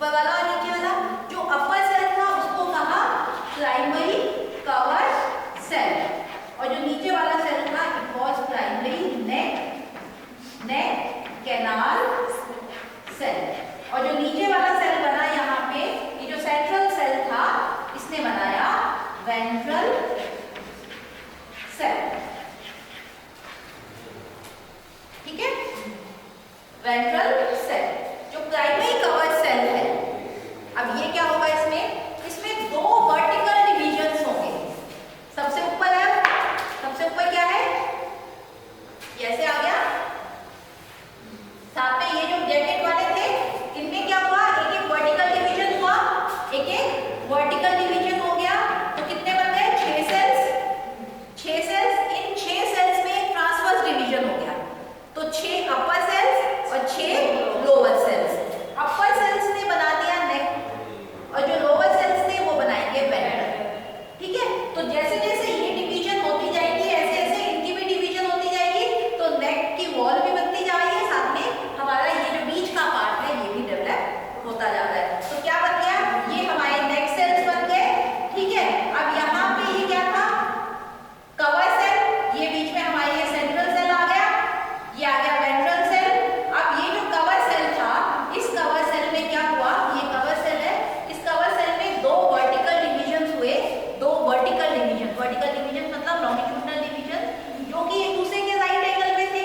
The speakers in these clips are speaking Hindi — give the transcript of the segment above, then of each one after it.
ऊपर वाला और नीचे वाला। जो अपर सेल था उसको कहा प्राइमरी कवर सेल, और जो नीचे वाला सेल था it was primary neck canal cell. और जो नीचे वाला सेल बना यहाँ पे, ये जो सेंट्रल सेल था इसने बनाया वेंट्रल सेल। ठीक है, वेंट्रल सेल जो प्राइमरी कवर सेल है। अब ये क्या होगा, इसमें दो वर्टिकल डिविजन्स होंगे। सबसे ऊपर है, सबसे ऊपर क्या है, ये ऐसे आ गया। साथ में ये जो जैकेट वाले थे इनमें क्या हुआ, एक एक वर्टिकल डिवीजन हुआ, एक एक वर्टिकल डिवीजन हो गया। तो कितने बन गए, 6 सेल्स। 6 सेल्स, इन 6 सेल्स में एक ट्रांसवर्स डिवीजन हो गया। तो 6 अपर सेल्स और 6 लोअर सेल्स। अपर सेल्स ने बना दिया नेक और जो लोअर सेल्स थे वो बनाएंगे वेंट्रल। ठीक है, तो जैसे जैसे ये डिवीजन होती जाएगी ऐसे ऐसे इनकी भी डिवीजन होती जाएगी। तो नेक की वॉल भी बनती जा रही है, साथ में हमारा ये जो बीच का पार्ट है ये भी डेवलप होता जा रहा है। तो क्या बन गया, ये हमारे नेक सेल्स बन गए। ठीक है, अब यहाँ पे ये क्या था, कवर सेल, ये बीच में हमारे ये सेंट्रल सेल आ गया, ये आ गया वेंट्रल सेल। अब ये जो कवर सेल था, इस कवर सेल में क्या हुआ, ये कवर सेल है, इस कवर सेल में दो वर्टिकल डिवीजन हुए। दो वर्टिकल डिवीजन, वर्टिकल डिवीजन मतलब लॉन्गिट्यूडिनल डिवीजन, जो कि एक दूसरे के राइट एंगल में थे।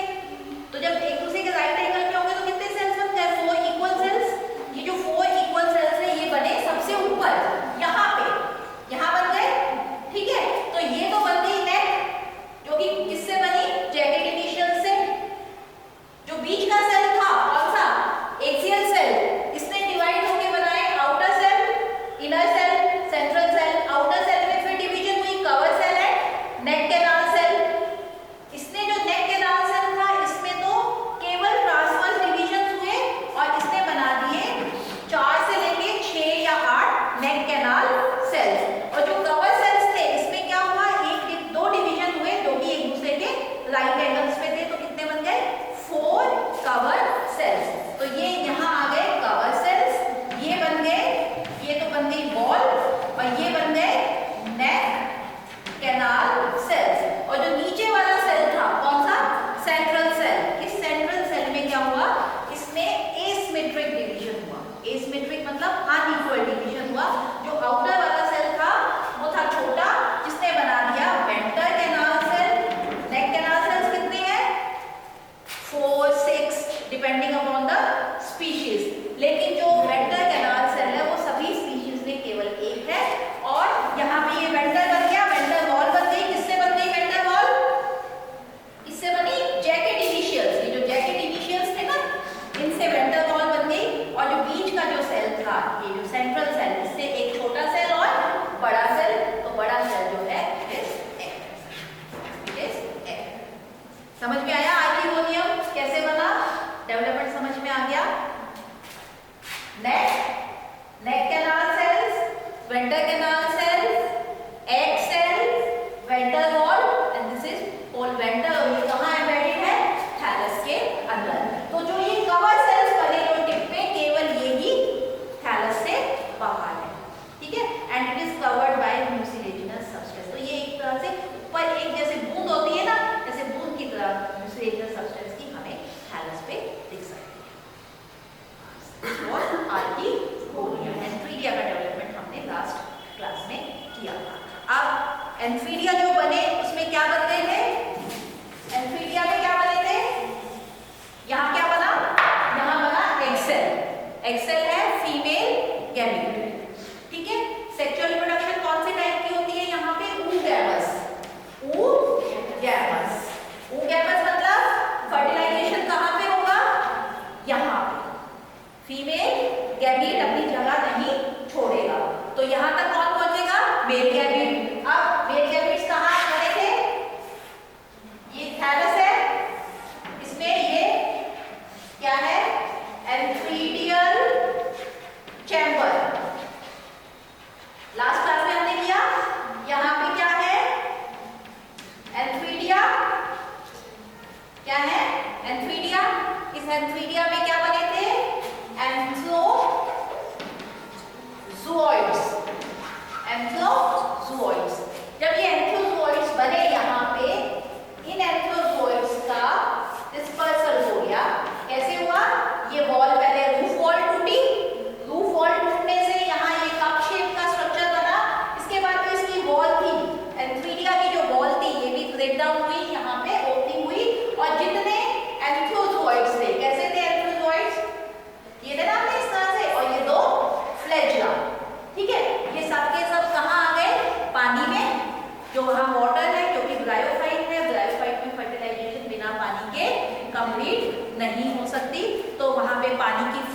तो जब एक दूसरे के राइट एंगल में होंगे तो कितने सेल्स बन गए, 4 इक्वल सेल्स। ये जो 4 इक्वल सेल्स है ये बने सबसे ऊपर यहाँ पे, यहाँ बन गए। ठीक है, तो ये तो बन गई नेक, जो कि किससे बनी, जैकेट इनिशियल से। जो बीच का सेल था कौन सा, एक्सियल सेल, इसने डिवाइड होके बनाए outer cell, inner cell, central cell. Outer cell में फिर डिवीजन हुई, कवर सेल है, नेक कैनाल सेल। इसने जो नेक कैनाल सेल था इसमें तो केवल ट्रांसवर्स डिवीजन हुए और इसने बना दिए 4 से लेके 6 या 8 नेक कैनाल सेल्स। और जो कवर सेल्स थे इसमें क्या हुआ, एक दो डिवीजन हुए जो कि एक दूसरे के राइट एंगल्स पे थे। तो कितने बन गए, 4 कवर सेल्स। तो ये यहाँ आ गए कवर सेल्स, ये बन गए, ये तो बन गई वॉल और ये बन गए नेक कैनाल सेल्स। और जो नीचे वाला सेल था कौन सा, सेंट्रल सेल। इस सेंट्रल सेल में क्या हुआ, इसमें एसिमेट्रिक डिवीजन हुआ। एसिमेट्रिक मतलब अनइक्वल डिवीजन हुआ। जो आउटर वाला सेल था वो था छोटा, जिसने बना दिया वेंट्रल कैनाल सेल। नेक कैनाल सेल्स कितने हैं, 4, 6 डिपेंडिंग अपॉन द स्पीशीज। लेकिन जो वेंट्रल कैनाल सेल है वो सभी स्पीशीज में केवल एक है। और यहाँ पे ये वेंट्रल बन गया, वेंट्रल वॉल बन गई। किससे बन गई वेंट्रल वॉल, इससे बनी जैकेट इनिशियल्स। ये जो जैकेट इनिशियल्स थे ना, इनसे वेंट्रल वॉल बन गई। और जो बीच का जो सेल था, ये जो सेंट्रल सेल, इससे एक छोटा सेल और बड़ा सेल। तो बड़ा सेल जो है समझ में आया, आर्किगोनियम कैसे बना, डेवलपमेंट समझ में आ गया। Neck canal cells, ventral canal cells, egg cells, ventral wall, and this is whole ventral. ये कहाँ एम्बेडेड है, थैलस के अंदर। तो जो ये कवर सेल्स बने जो टिप में, केवल ये ही थैलस से बाहर है। ठीक है, and it is covered by mucilaginous substance. तो ये एक तरह से ऊपर एक जैसे बूंद होती है ना, जैसे बूंद की तरह म्यूसिलेजिनस सब्सटेंस की हमें थैलस पे दिख सकती है। और आर्किगोनियम, एंथीरिया का डेवलपमेंट हमने लास्ट क्लास में किया था। अब एंथीरिया जो बने उसमें क्या बन गए थे, एंथीरिया में क्या बने थे, यहाँ क्या बना, यहाँ बना एक्सेल। एक्सेल है फीमेल गैमेट। ठीक है, सेक्सुअल रिप्रोडक्शन कौन से टाइप की होती है, यहाँ पे oogamous। oogamous मतलब फर्टिलाइजेशन कहाँ पे होगा, यहाँ पे। फीमेल गैमेट अपनी जगह नहीं छोड़ेगा। तो यहाँ तक कौन पहुंचेगा, मेल गैमेट। अब मेल गैमेट्स कहाँ बने थे, ये थैलस है, इसमें ये क्या है, एंथीरियल चैम्बर। लास्ट क्लास में हमने किया, यहाँ पे क्या है, एंथीरिया। क्या है, एंथीरिया। इस एंथीरिया में क्या बने थे, एंथो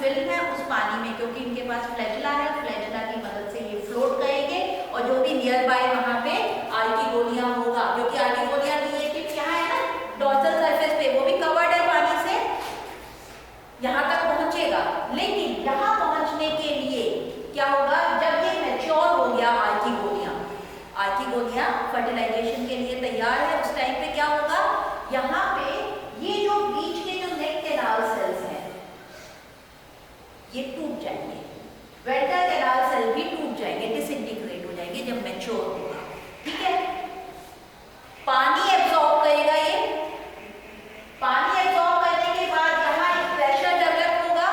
फिल्म है उस पानी में, क्योंकि इनके पास फ्लैजिला है, फ्लैजिला की मदद से ये फ्लोट करेंगे और जो भी नियर बाय वहां पे आर्किगोनिया होगा, क्योंकि आर्किगोनिया की क्या है ना डॉर्सल सरफेस पे, वो भी कवर्ड है पानी से, यहाँ तक पहुंचेगा। लेकिन यहाँ पहुंचने के लिए क्या होगा, जब ये मैच्योर हो गया आर्किगोनिया फर्टिलाइजेशन के लिए तैयार है, उस टाइम पे क्या होगा, यहाँ पे ये जो बीच के जो नेक कैनाल सेल्स हैं ये टूट जाएंगे, वेंट्रल कैनाल सेल भी टूट जाएंगे, डिसइंटीग्रेट हो जाएंगे जब मैच्योर होगा। ठीक है, पानी एब्जॉर्ब करेगा, ये पानी एब्जॉर्ब करने के बाद यहाँ एक प्रेशर डेवलप होगा।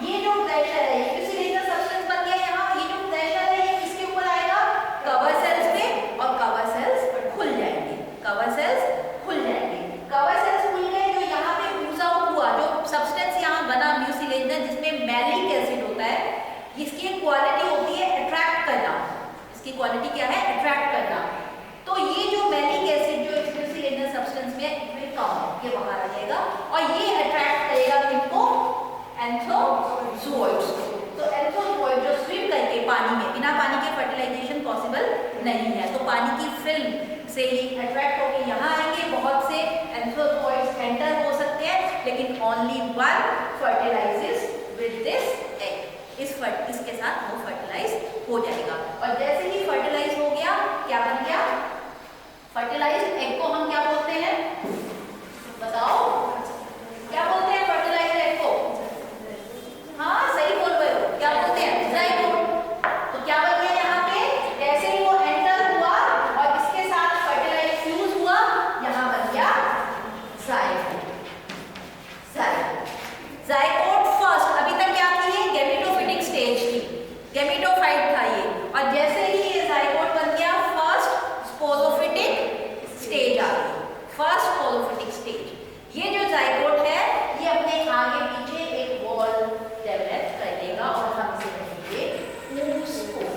ये जो प्रेशर है ये किसी रीजन सब्सटेंस बन गया, यहाँ ये जो प्रेशर है ये किसके ऊपर आएगा, कवर सेल्स पे, और कवर सेल्स खुल जाएंगे, कवर सेल्स खुल जाएंगे। कवर सेल्स खुल गए, जो यहाँ पे यूज आउट हुआ जो सब्सटेंस यहाँ बना म्यूसिलेज जिसमें मैलिक एसिड होता है, इसकी क्वालिटी होती है अट्रैक्ट करना, इसकी क्वालिटी क्या है, अट्रैक्ट करना। तो ये जो मैलिक एसिड जो म्यूसिलेज सब्सटेंस में ये बाहर आ जाएगा और ये अट्रैक्ट करेगा किनको, एंथ्रोजोइड्स को। तो एंथ्रोजोइड जो स्विम करके पानी में, बिना पानी के फर्टिलाइजेशन पॉसिबल नहीं है, तो पानी की फिल्म से ये अट्रैक्ट होकर यहाँ आएंगे। बहुत से एंथ्रोजोइड्स एंटर हो सकते हैं, लेकिन only one fertilises with this egg, इसके साथ वो फर्टिलाइज हो जाएगा। और जैसे ही फर्टिलाइज हो गया, क्या बन गया, फर्टिलाइज्ड एग को हम क्या बोलते हैं, बताओ क्या बोलते हैं फर्टिलाइज्ड एग को, हाँ सही बोल रहे हो, क्या बोलते हैं, जाइगोट। तो क्या बन गया यहाँ पे, जैसे ही वो एंटर हुआ और इसके साथ फर्टिलाइज फ्यूज हुआ, यहाँ बन गया जाइगोट। जाइगोट फर्स्ट, अभी तक क्या थी ये, गैमेटोफिटिक स्टेज थी, गैमेटोफाइट था ये, और जैसे ही ये जाइगोट बन गया फर्स्ट स्पोरोफिटिक स्टेज आ गई, फर्स्ट स्पोरोफिटिक स्टेज। ये जो जाइगोट है ये अपने आगे पीछे एक वॉल डेवलप कर देगा और हम इसे कहेंगे oospore,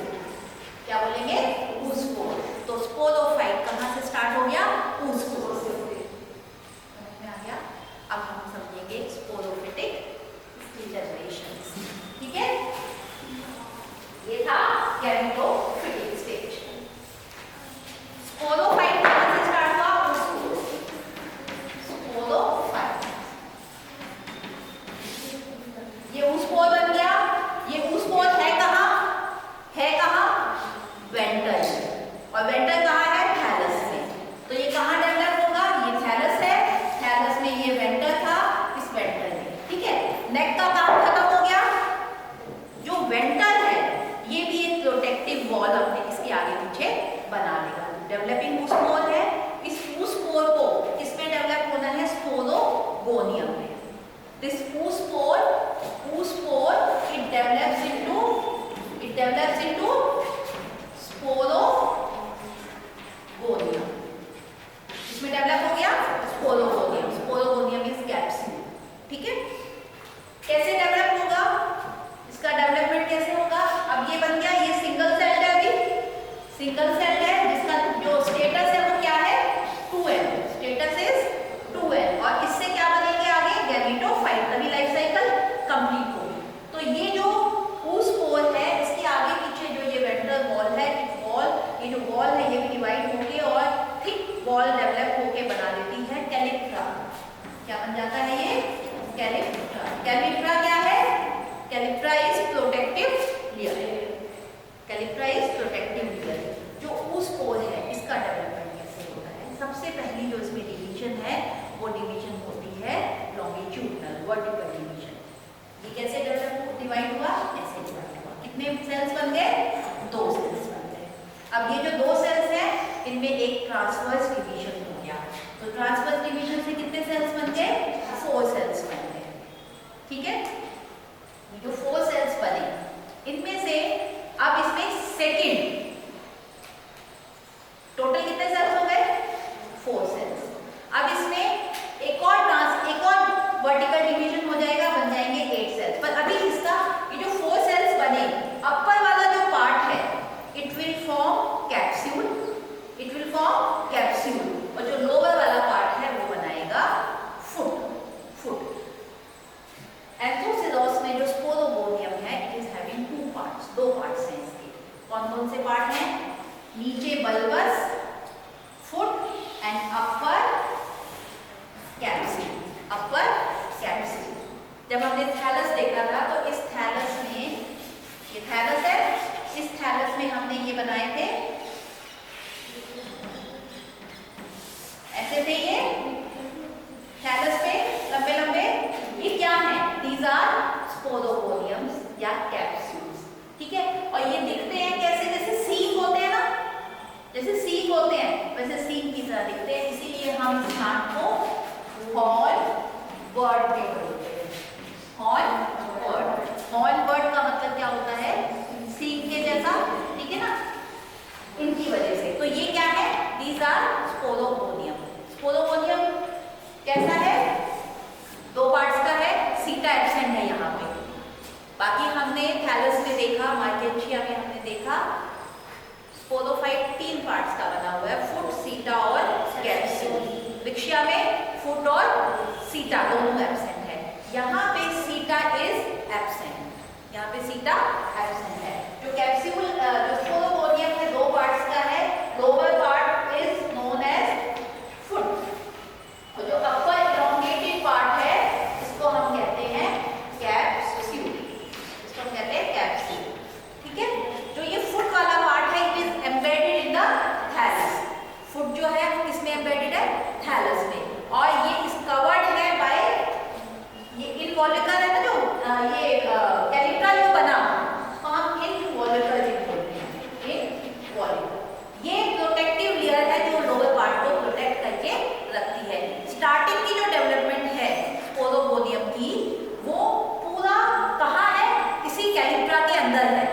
क्या बोलेंगे, oospore। तो स्पोरोफाइट कहाँ से स्टार्ट हो गया, oospore से समझ में आ गया। अब हम समझेंगे स्पोरोफिटिक जनरेशन, ठीक है, ये था गैमेटोफिटिक स्टेज। स्पोरोफाइट कहाँ से स्टार्ट हुआ, ये oospore बन गया। ये oospore है कहाँ, वेंट्रल, और वेंट्रल कहाँ है, थैलस में। तो ये कहाँ डेवलप होगा, ये थैलस है, थैलस में ये वेंट्रल था, इस वेंट्रल में, ठीक है। नेक का काम खत्म हो गया। जो वेंट्रल है ये भी एक प्रोटेक्टिव वॉल अपने इसके आगे पीछे बना लेगा, डेवलपिंग oospore है। इस oospore को किसमें डेवलप होना है, स्पोरोगोनियम में। This oospore it develops into sporogonium, इसमें डेवलप हो गया स्पोरोगोनियम, स्पोरोगोनियम इज कैप्सूल, ठीक है। कैसे डेवलप होगा, इसका डेवलपमेंट कैसे होगा, अब ये बन गया, ये सिंगल सेल है, अभी सिंगल सेल है, जिसका जो स्टेटस है वो क्या है, 2n, स्टेटस इज 2n, और इससे क्या बनेंगे आगे, गैमेटोफाइट, तभी लाइफ साइकिल कंप्लीट होगी। तो ये जो oospore है इसके आगे पीछे जो ये वेंट्रल वॉल है, ये जो वॉल है ये भी डिवाइड होके और थिक वॉल डेवलप होके बना देती है कैलिप्ट्रा। क्या बन जाता है ये, कैलिप्ट्रा। कैलिप्ट्रा क्या है, calyptra is protective layer, calyptra is protective layer. जो oospore है इसका डेवलपमेंट कैसे होता है, सबसे पहली जो इसमें डिवीजन है वो डिवीजन होती है लॉन्गिट्यूडनल, वर्टिकल डिवीजन। ये कैसे डिवाइड हुआ, ऐसे डिवाइड हुआ। कितने सेल्स बन गए, 2 सेल्स बन गए। अब ये जो 2 सेल्स हैं इनमें एक ट्रांसवर्स डिवीजन हो गया, तो ट्रांसवर्स डिवीजन से कितने सेल्स बन गए, 4 सेल्स बन गए, ठीक है। ये जो 4 सेल्स बने इनमें से अब इसमें सेकेंड टोटल कितने सेल्स हो गए, 4 सेल्स। अब इसमें एक और वर्टिकल डिवीजन हो जाएगा, बन जाएंगे 8 सेल्स। पर अभी इसका ये जो 4 सेल्स बने, अपर वाला जो पार्ट है इट विल फॉर्म कैप्सूल, और जो लोअर वाला पार्ट है वो बनाएगा फुट। एंथ्रोसिलोस में जो स्पोर नीचे bulbous foot and upper capsule, upper capsule. जब हमने थैलस देखा था तो इस थैलस में, ये थैलस है, इस थैलस में हमने ये बनाए थे, ऐसे थे ये थैलस पे लंबे लंबे। ये क्या है? दीज आर स्पोरोपोडियम्स या कैप्सूल्स, ठीक है। और ये दिखते हैं कैसे? जैसे सीप होते हैं ना, जैसे सीप होते हैं वैसे सीप की तरह दिखते हैं, इसीलिए हम स्थान को हॉल बर्ड पे बोलते हैं। हॉल बर्ड, हॉल बर्ड का मतलब क्या होता है? सीप के जैसा, ठीक है ना, इनकी वजह से। तो ये क्या है? These are स्पोरोपोडियम। स्पोरोपोडियम कैसा है? दो पार्ट्स का है, सीटा एब्सेंट है यहाँ पे। बाकी हमने थैलस में देखा, माइकेंचिया में हमने देखा, स्पोरोफाइट 3 पार्ट्स का बना हुआ है, फुट, सीटा और कैप्सूल। विक्शिया में फुट और सीटा दोनों एब्सेंट है। यहाँ पे सीटा इज एब्सेंट, यहाँ पे सीटा एब्सेंट है। जो कैप्सूल, जो स्पोरोपोडियम है, 2 पार्ट्स का है। Lower part is known as foot और जो अपर इलॉन्गेटेड पार्ट है इसको हम कहते हैं कैप्सूल, इसको हम कहते हैं कैप्सूल, ठीक है। जो ये फुट वाला पार्ट है, it is embedded in the thallus. Foot जो है वो किसमें एम्बेडेड है? थैलस में। और ये इस कवर्ड है बाय, ये इनवॉल्यूकर है ना, जो ये कैलिप्रा जो बना, हम इनवॉल्यूकर बोलते हैं, इनवॉल्यूकर। ये प्रोटेक्टिव लेयर है जो लोअर पार्ट को प्रोटेक्ट करके रखती है। स्टार्टिंग की जो डेवलपमेंट है स्पोरोपोडियम की, वो पूरा कहाँ है? इसी कैलिप्रा के अंदर है।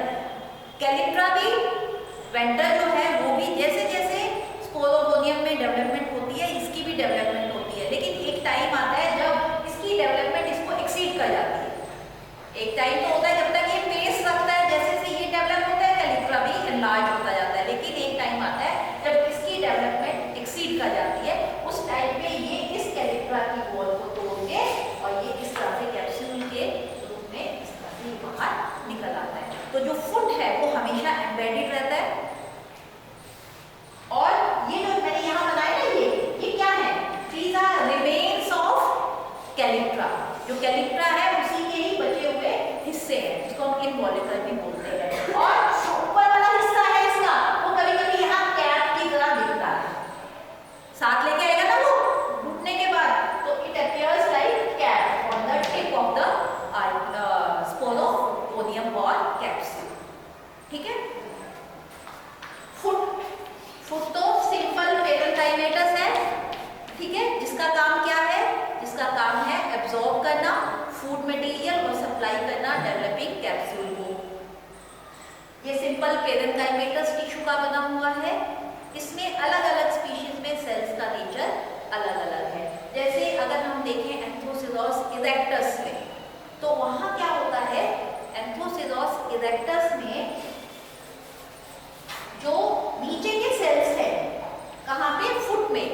कैलिप्रा भी, वेंटर जो है वो भी, जैसे जैसे स्पोरोपोडियम में डेवलपमेंट होती है इसकी भी डेवलपमेंट होती है, लेकिन एक टाइम आता है जब इसकी डेवलपमेंट इसको एक्सीड कर जाती है। एक टाइम तो होता है जब तक ये पेस रखता है, जैसे जैसे ये डेवलप होता है कैलिप्रा भी एनलार्ज होता जाता है, लेकिन एक टाइम आता है जब इसकी डेवलपमेंट एक्सीड कर जाती है। उस टाइम पे ये इस कैलिप्रा की वॉल को तोड़ के और ये इस तरह से कैप्सूल के रूप में इस तरह से बाहर निकल आता है। तो जो फुट है वो हमेशा एम्बेडेड रहता है। और ये जो मैंने यहाँ बनाया ना, ये क्या है? These are remains of कैलिप्रा। जो कैलिप्रा है उसी के ही बचे हुए हिस्से हैं, जिसको हम इनवॉल्यूकर भी बोलते हैं। और ऊपर वाला हिस्सा है इसका, वो कभी-कभी यहाँ कैप की तरह दिखता है, साथ लेके आएगा ना वो घुटने के बाद, तो it appears like cap on the tip of the स्पोरोपोडियम और कैप्सूल, ठीक है। फुट, फुट तो सिंपल पेरेंकाइमेटस है, ठीक है, जिसका काम क्या है? जिसका काम है एब्जॉर्ब करना फूड मटेरियल और सप्लाई करना डेवलपिंग कैप्सूल को। ये सिंपल पेरेंकाइमेटस टिश्यू का बना हुआ है। इसमें अलग अलग स्पीशीज में सेल्स का नेचर अलग अलग है। जैसे अगर हम देखें एंथोसिरोस इरेक्टस में, तो वहां क्या होता है? एंथोसिरोस इरेक्टस में जो नीचे के सेल्स हैं, कहाँ पे? फुट में,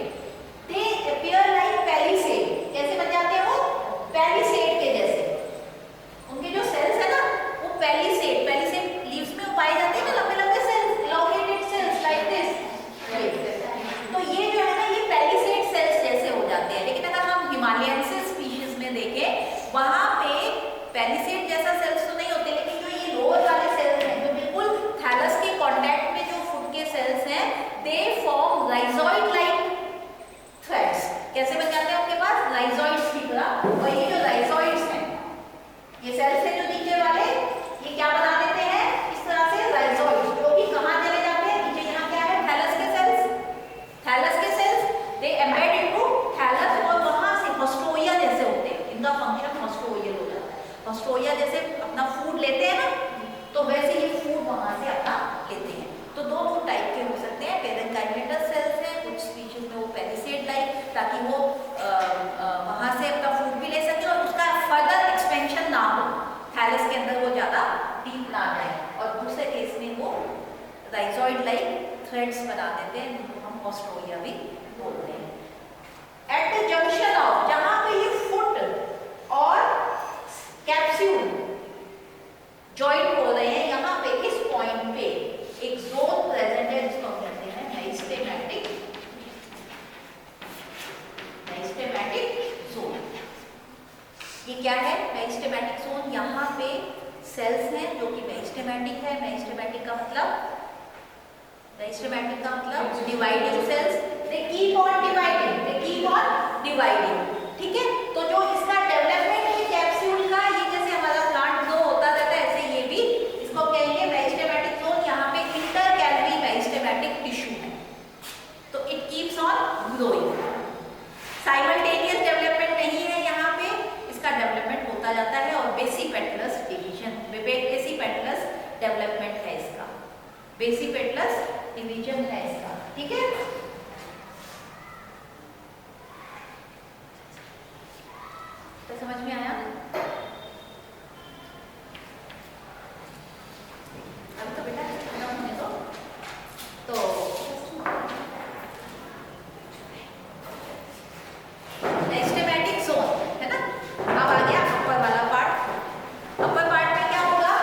दे अपीयर लाइक पैलिसेड। कैसे बन जाते हैं वो? पैलिसेड के जैसे। उनके जो सेल्स है ना, वो पैलिसेड लीव्स में पाए जाते हैं ना, लंबे लंबे cells, elongated cells like this. तो ये जो है ना, ये पैलिसेड सेल्स जैसे हो जाते हैं। लेकिन अगर हम हिमालयनसिस स्पीशीज में देखें, वहां पे पैलिसेड जैसा सेल्स तो नहीं होते, लेकिन जो ये लोअर वाले सेल्स हैं, जो बिल्कुल थैलस के कांटेक्ट में जो फुट के सेल्स हैं, they form rhizoid like threads. कैसे बन जाते हैं उनके पास? राइजॉइड्स की तरह। और ये जो राइजॉइड्स हैं, ये सेल्स हैं जो नीचे वाले, ये क्या बना देते हैं? इस तरह से राइजॉइड्स, जो कि कहाँ चले जाते हैं? नीचे यहाँ क्या है? थैलस के सेल्स। थैलस के सेल्स दे एम्बेड इनटू थैलस, और वहां से हॉस्टोरिया जैसे होते हैं। इनका फंक्शन हॉस्टोरियल हो जाता है। हॉस्टोरिया जैसे अपना फूड लेते हैं ना, तो वैसे ये फूड वहां से अपना लेते हैं। तो दो टाइप के हो सकते हैं, पेरेंकाइमेटस सेल्स हैं, कुछ स्पीशीज में वो पैलिसेड लाइक, ताकि वो वहां से अपना फूड भी ले सके और उसका फर्दर एक्सपेंशन ना हो, थैलस के अंदर वो ज़्यादा डीप ना जाए। और दूसरे केस में वो राइजॉइड लाइक थ्रेड्स बना देते हैं, जिनको हम हॉस्टोरिया भी बोलते हैं। एट द जंक्शन ऑफ, जहाँ पे ये फुट और कैप्सूल जॉइंट हो रहे हैं, यहाँ पे इस पॉइंट पे एक जोन प्रेजेंट है जिसको हम सेल्स हैं जो कि मेरिस्टेमेटिक है। मेरिस्टेमेटिक का मतलब dividing cells, they keep on dividing. ठीक है, तो जो इसका डेवलपमेंट है कैप्सूल का, ये जैसे हमारा प्लांट ग्रो होता रहता है ऐसे ये भी इसको कहेंगे मेरिस्टेमेटिक जोन। यहाँ पे इंटरकैलरी मेरिस्टेमेटिक टिश्यू है, तो it keeps on growing. Simultaneous development नहीं है यहाँ पे, इसका डेवलपमेंट होता जाता है। और बेसिपेटलस डिवीजन, बेसिपेटलस डेवलपमेंट है इसका, बेसिपेटलस डिवीजन है इसका। ठीक है, तो समझ में आया? अब तो बेटा खत्म होने दो। तो मेरिस्टेमेटिक जोन है ना। अब आ गया अपर वाला पार्ट। अपर पार्ट में क्या होगा?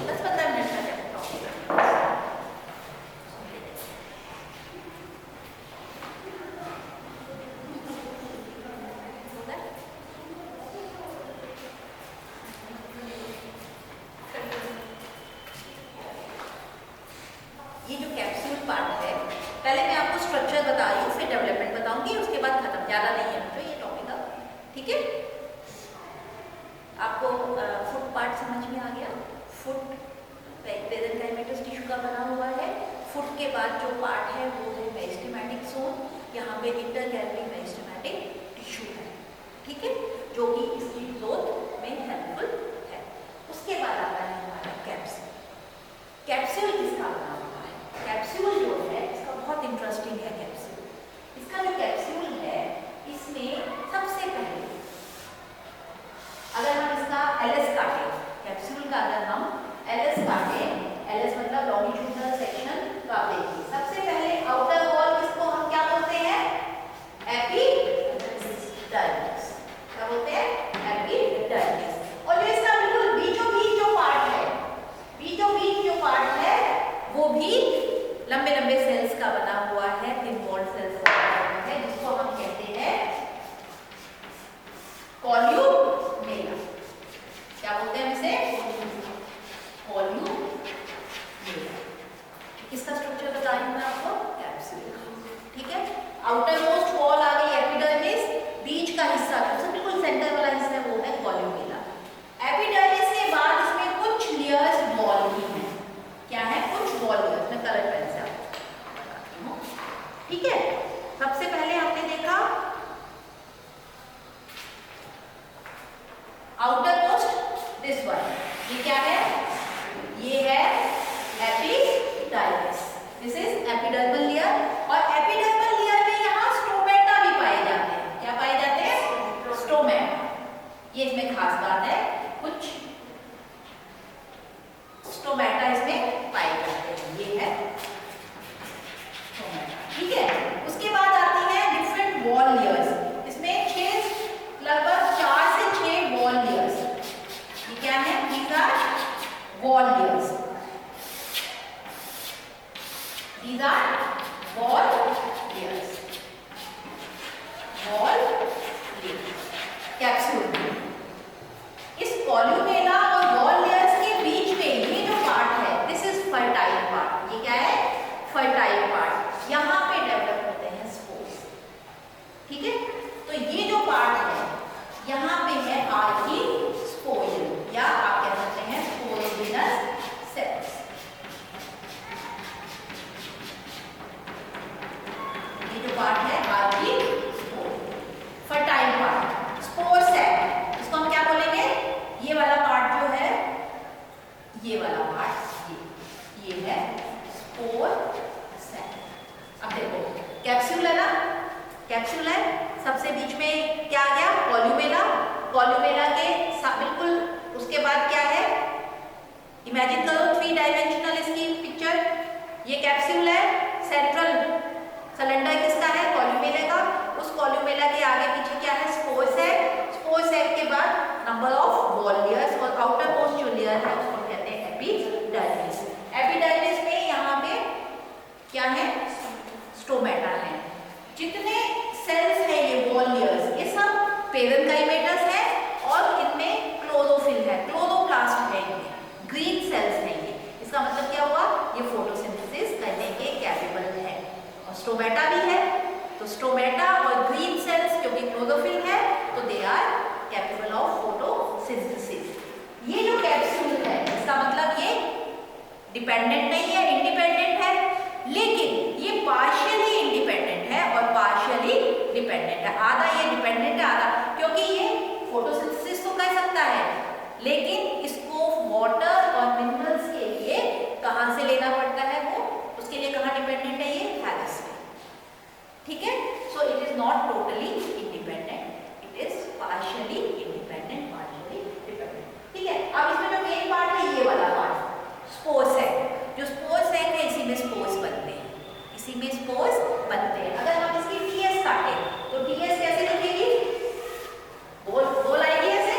बस 15 मिनट का टॉपिक है। ये जो कैप्सूल पार्ट है, पहले मैं आपको स्ट्रक्चर बता रही हूँ, फिर डेवलपमेंट बताऊंगी, उसके बाद खत्म। ज़्यादा नहीं है मुझे ये टॉपिक अब। ठीक है, आपको फुट पार्ट समझ में आ गया। फुट पेरेन्काइमेटस टिश्यू का बना हुआ है। फुट के बाद जो पार्ट है वो है मेरिस्टेमेटिक जोन। यहाँ पे इंटरकैलरी मेरिस्टेमेटिक टिश्यू है। ठीक है, जो कि इसकी ग्रोथ में हेल्पफुल है। उसके बाद आता है हमारा कैप्सूल। कैप्सूल किसका बना हुआ है? कैप्सूल जो है इसका बहुत इंटरेस्टिंग है। कैप्सूल, इसका जो कैप्सूल है इसमें सबसे पहले अगर हम इसका एलएस काटें, कैप्सूल का अगर हम एलएस काटें, एलएस मतलब लॉन्गिट्यूडिनल सेक्शन, तो आप देखिए सबसे पहले आउटर वॉल किसको हम क्या बोलते हैं? एपिडर्मिस। क्या बोलते हैं? एपिडर्मिस। और जो इसका बिल्कुल बीचों बीच जो पार्ट है, बीचों बीच जो पार्ट है वो भी लंबे लंबे सेल्स का बना हुआ है, थिन वॉल्ड सेल्स का बना हुआ है, जिसको हम कहते हैं कॉल्यूमेला। क्या बोलते हैं इसे? कॉल्यूमेला। इसका स्ट्रक्चर बता रही हूं मैं आपको, कैप्सूल। ठीक है, आउटर मोस्ट वॉल आ गई एपिडर्मिस, बीच का हिस्सा जो बिल्कुल सेंटर वाला हिस्सा है वो है कॉल्यूमेला। एपिडर्मिस के बाद इसमें कुछ लेयर्स वॉल की है। क्या है? कुछ वॉल लेयर्स। मैं कलर पेन से आपको बताती हूँ। ठीक है, सबसे पहले हमने देखा आउटर मोस्ट दिस वन, ये क्या है? ये है epidermis. This is epidermal layer. और एपिडर्मल लेयर में यहाँ स्टोमेटा भी पाए जाते हैं। क्या पाए जाते हैं? स्टोमेटा। ये इसमें खास बात है, कुछ स्टोमेटा इसमें पाए जाते हैं। ये है स्टोमेटा। ठीक है, उसके बाद आती है डिफरेंट वॉल लेयर्स। इसमें 6 लगभग 4 से 6 वॉल लेयर्स। ये क्या है? These are wall layers. These are wall layers. Wall layers. Capsule. इस कॉल्यूमेला और वॉल लेयर्स के बीच में ये जो पार्ट है, दिस इज फर्टाइल पार्ट। ये क्या है? Fertile part. यहाँ पे डेवलप होते हैं स्पोर्स। ठीक है, तो ये जो पार्ट है यहाँ पे है आर्की स्पोरियम, या आप कह सकते हैं स्पोरोजिनस सेल्स। ये जो पार्ट है archesporium, fertile part, spore cell. इसको हम क्या बोलेंगे? ये वाला पार्ट जो है, ये वाला पार्ट, ये है स्पोर सेल। अब देखो कैप्सूल है ना, कैप्सूल है, सबसे बीच में क्या आ गया? कॉल्यूमेला। कॉल्यूमेला के बिल्कुल उसके बाद क्या है? इमेजिन करो 3 डायमेंशनल इसकी पिक्चर। ये कैप्सूल है, सेंट्रल सिलेंडर किसका है? कॉल्यूमेला का। उस कॉल्यूमेला के आगे पीछे क्या है? Spore cell. स्पोर सेल के बाद नंबर ऑफ वॉल लेयर्स, और आउटर मोस्ट जो लेयर है उसको कहते हैं एपिडर्मिस। एपिडर्मिस में यहाँ पे क्या है? स्टोमेटा है। जितने पेरेन्काइमेटस है और इनमें क्लोरोफिल है, क्लोरोप्लास्ट है, इनमें ग्रीन सेल्स है ये। इसका मतलब क्या हुआ, ये फोटोसिंथेसिस करने के कैपेबल है। और स्टोमेटा भी है, तो स्टोमेटा और ग्रीन सेल्स क्योंकि क्लोरोफिल है तो they are capable of photosynthesis. ये जो कैप्सूल है इसका मतलब ये डिपेंडेंट नहीं है, इंडिपेंडेंट है, लेकिन ये पार्शियली इंडिपेंडेंट है और पार्शियली डिपेंडेंट है। आधा ये डिपेंडेंट है, आधा, क्योंकि ये फोटोसिंथेसिस तो कर सकता है लेकिन इसको वाटर और मिनरल्स के लिए कहां से लेना पड़ता है, वो उसके लिए कहां डिपेंडेंट है, ये थैलस में। ठीक है, so it is not totally independent, it is partially independent, partially dependent. ठीक है, अब इसमें जो मेन पार्ट है ये वाला पार्ट, स्पोर सैक। जो स्पोर सैक है इसी में स्पोर्स बनते हैं, इसी में स्पोर्स बनते हैं। अगर हम इसकी टीएस काटें तो टीएस कैसे लिखेगी, गोल आएगी ऐसे,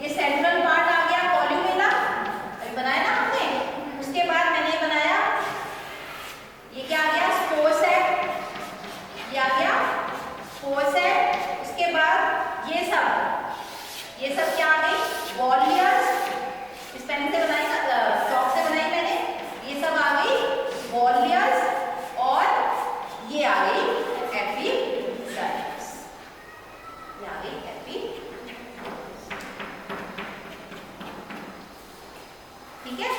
ये सेंट्रल पार्ट आ गया कॉल्यूमेला, अभी बनाया ना हमने, उसके बाद मैंने बनाया ये क्या आ गया, स्पोर सैक, ये आ गया स्पोर सैक। उसके बाद ये सब क्या आ गई, वॉलियर्स, इस पेन से बनाई ना, चॉक से बनाई मैंने, ये सब आ गई वॉलियर्स और ये आ गई एपिडर्मिस, ये आ गई एपिडर्मिस। ठीक है,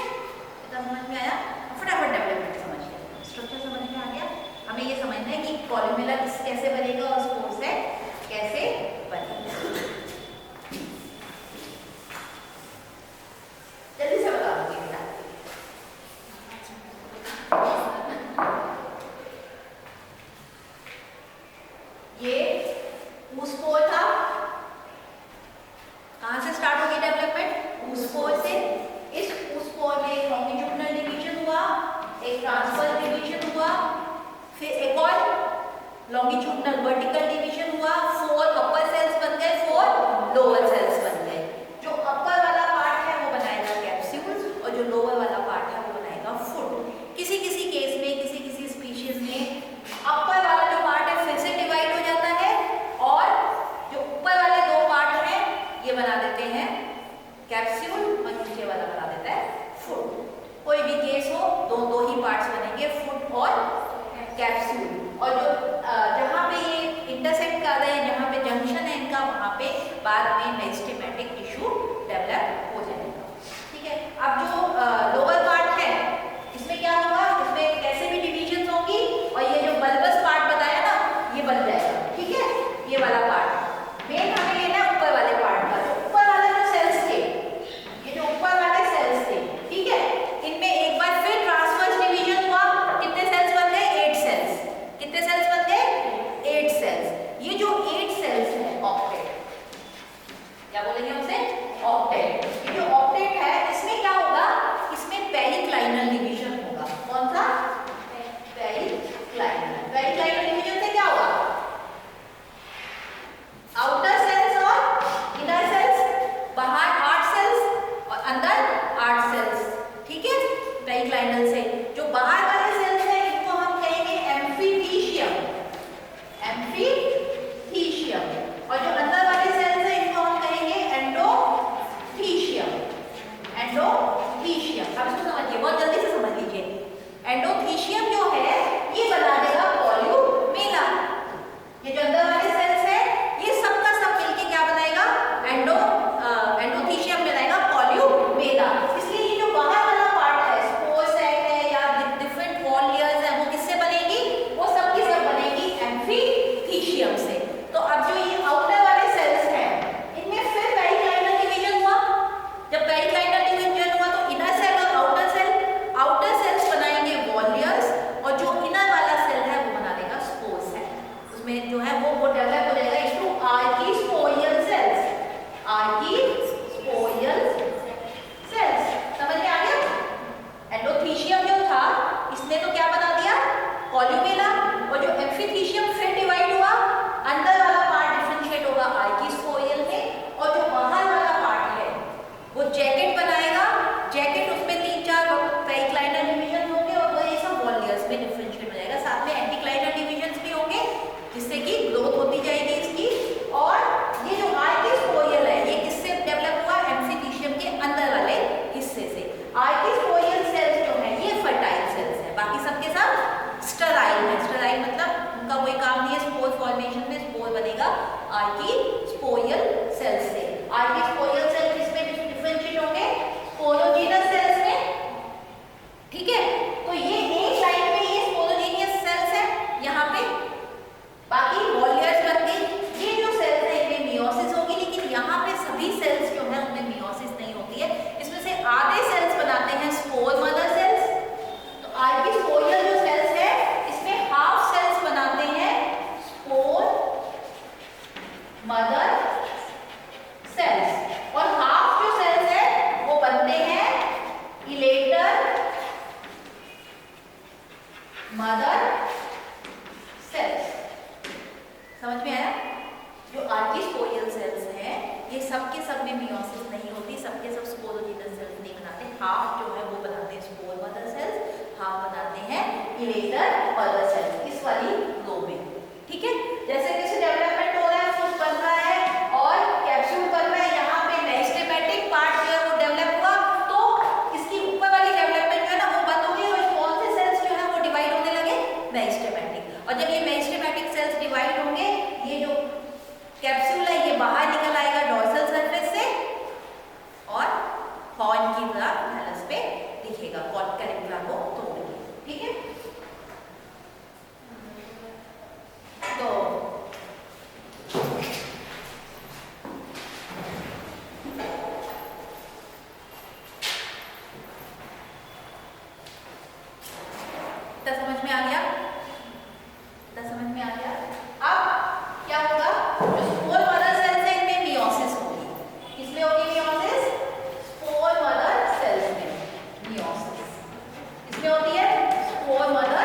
इतना समझ में आया, फटाफट डेवलपमेंट समझ गया, स्ट्रक्चर समझ में आ गया। हमें ये समझना है कि कॉलुमेला कैसे बनेगा और स्पोर सैक कैसे बनेगा। जल्दी से बता दूंगी बेटा। ये ऊस्पोर था, कहां से स्टार्ट होगी डेवलपमेंट, ऊस्पोर से। इस ऊस्पोर में एक लॉन्गिट्यूडिनल डिवीजन हुआ, एक ट्रांसवर्स डिवीजन हुआ, फिर एक और लॉन्गिट्यूडिनल वर्टिकल डिवीजन हुआ, 4 अपर सेल्स बन गए, 4 लोअर सेल्स बन गए। जो अपर वाला पार्ट है वो बनाएगा कैप्सूल्स और जो लोअर वाला पार्ट है वो बनाएगा फूड। किसी किसी केस में, किसी किसी स्पीशीज में अपर वाला जो पार्ट है फिर से डिवाइड हो जाता है और जो ऊपर वाले 2 पार्ट हैं ये बना देते हैं कैप्सूल और नीचे वाला बना देता है फूड। कोई भी केस हो, दो ही पार्ट्स बनेंगे, फूड और कैप्सूल। और जो जहाँ पे ये इंटरसेक्ट कर रहे हैं, जहाँ पे जंक्शन है इनका, वहाँ पे बाद में मेरिस्टेमेटिक टिश्यू डेवलप हो जाएगा। ठीक है, अब जो लोअर पार्ट है इसमें क्या होगा, इसमें कैसे भी डिविजन होंगी और ये जो बल्बस पार्ट बताया ना ये बन जाएगा। ठीक है, ये वाला पार्ट मेन हमें लेना है ऊपर वाले पार्ट का। जो ऊपर वाले जो सेल्स थे, ये जो ऊपर वाले सेल्स थे, ठीक है, इनमें एक बार फिर ट्रांसवर्स डिवीजन हुआ, कितने सेल्स बन गए, 8 सेल्स। कितने सेल्स बन गए, 8 सेल्स। ये जो 8 सेल्स है ऑक्टेट, क्या बोलेंगे उसे, ऑक्टेट। ये जो ऑक्टेट है इसमें क्या होगा, इसमें पेरिक्लाइनल डिवीजन होगा। कौन सा, पेरिक्लाइनल। पेरिक्लाइनल डिवीजन से क्या होगा, आउटर सेल्स और इनर सेल्स, बाहर 8 सेल्स और अंदर 8 सेल्स। ठीक है, पेरिक्लाइनल से जो बाहर वाले सेल्स हैं इनको हम कहेंगे एम्फीटीशियम, एम्फीटीशियम, और जो अंदर वाले सेल्स हैं इनको हम कहेंगे एंडोथीशियम, एंडोथीशियम। अब इसको समझिए, बहुत जल्दी से समझ लीजिए। एंडोथीशियम जो है ये बना देगा कॉल्यूमेला। ये जो अंदर वाले सेल्स है ये सब का सब मिलके क्या बनाएगा, एंडोथीशियम बनाएगा कॉल्यूमेला। इसलिए ये जो बाहर वाला पार्ट है, स्पोर सैक है या डिफरेंट वॉल लेयर्स है, वो किससे बनेगी, वो सब की सब बनेगी एम्फीथीशियम से। तो अब जो ये आउटर वाले सेल्स हैं इनमें फिर पेरिक्लाइनल डिवीजन हुआ। जब पेरिक्लाइनल डिवीजन हुआ तो इनर सेल और आउटर सेल्स बनाएंगे वॉल लेयर्स और जो इनर वाला सेल है वो बना देगा स्पोर सेल। उसमें जो है वो डेवलप हो जाएगा इनटू आर्कीस्पोरियल सेल्स, आर्कीस्पोरियल सेल्स। समझ में आ गया। एंडोथीशियम जो था इसने तो क्या बना दिया, कॉल्यूमेला, और जो एम्फीथीशियम फिर डिवाइड हुआ, अंदर वाला पार्ट डिफरेंशिएट होगा आर्कीस्पोरियल में और जो बाहर वाला पार्ट है वो जैकेट बनाएगा। जैकेट उसमें 3-4 पेरिक्लाइनल डिवीजन होंगे और वो ये सब वॉल लेयर्स में डिफरेंशिएट हो जाएगा। साथ में एंटीक्लाइनल डिवीजन भी होंगे जिससे कि ग्रोथ कोई काम नहीं है स्पोर फॉर्मेशन में। स्पोर बनेगा आर्कीस्पोरियल सेल से। आर्कीस्पोरियल सेल किसमें डिफरेंशिएट होंगे? स्पोरोजीनस सेल्स में। ठीक है, तो ये एक लाइन में ये स्पोरोजीनियस सेल्स है यहाँ पे, बाकी वॉल लेयर्स बन गई। ये जो सेल्स है इनमें मियोसिस होगी, लेकिन यहाँ पे सभी सेल्स जो है उनमें मियोसिस नहीं होती है। इसमें से आधे सेल्स बनाते हैं स्पोर मदर सेल्स। तो आर्कीस्पोरियल जो सेल्स है इसमें हाफ सेल्स बनाते हैं स्पोर मदर सेल्स, और हाफ जो सेल्स है वो बनते हैं इलेटर मदर सेल्स। समझ में आया? जो आर्कीस्पोरियल सेल्स हैं ये सब के सब में मियोसिस नहीं होती, सबके सब स्पोरोजीनस सेल्स नहीं बनाते। हाफ जो है वो बनाते हैं स्पोर मदर सेल्स, हाफ बनाते हैं इलेटर मदर सेल्स, इस वाली रो में। ठीक है, जैसे जैसे डेवलपमेंट हो रहा है, फूड बन रहा है और कैप्सूल बन रहा है, यहाँ पे मेरिस्टेमेटिक पार्ट जो है वो डेवलप हुआ, तो इसकी ऊपर वाली डेवलपमेंट जो है ना वो बंद हो गई, और कौन से सेल्स जो है वो डिवाइड होने लगे? मेरिस्टेमेटिक। और जब ये मेरिस्टेमेटिक सेल्स डिवाइड होंगे, ये जो कैप्सूल है ये बाहर निकल आएगा डोर्सल सरफेस से और हॉर्न की तरह थैलस पे दिखेगा, कॉर्ड कैलिक्युला को तोड़ के। ठीक है, तो समझ में आ गया? समझ में आ गया? अब क्या होगा? जो स्पोर मदर सेल्स है इनमें मियोसिस होगी। किसमें होगी मियोसिस? स्पोर मदर सेल्स में मियोसिस। किसमें होती है? Spore mother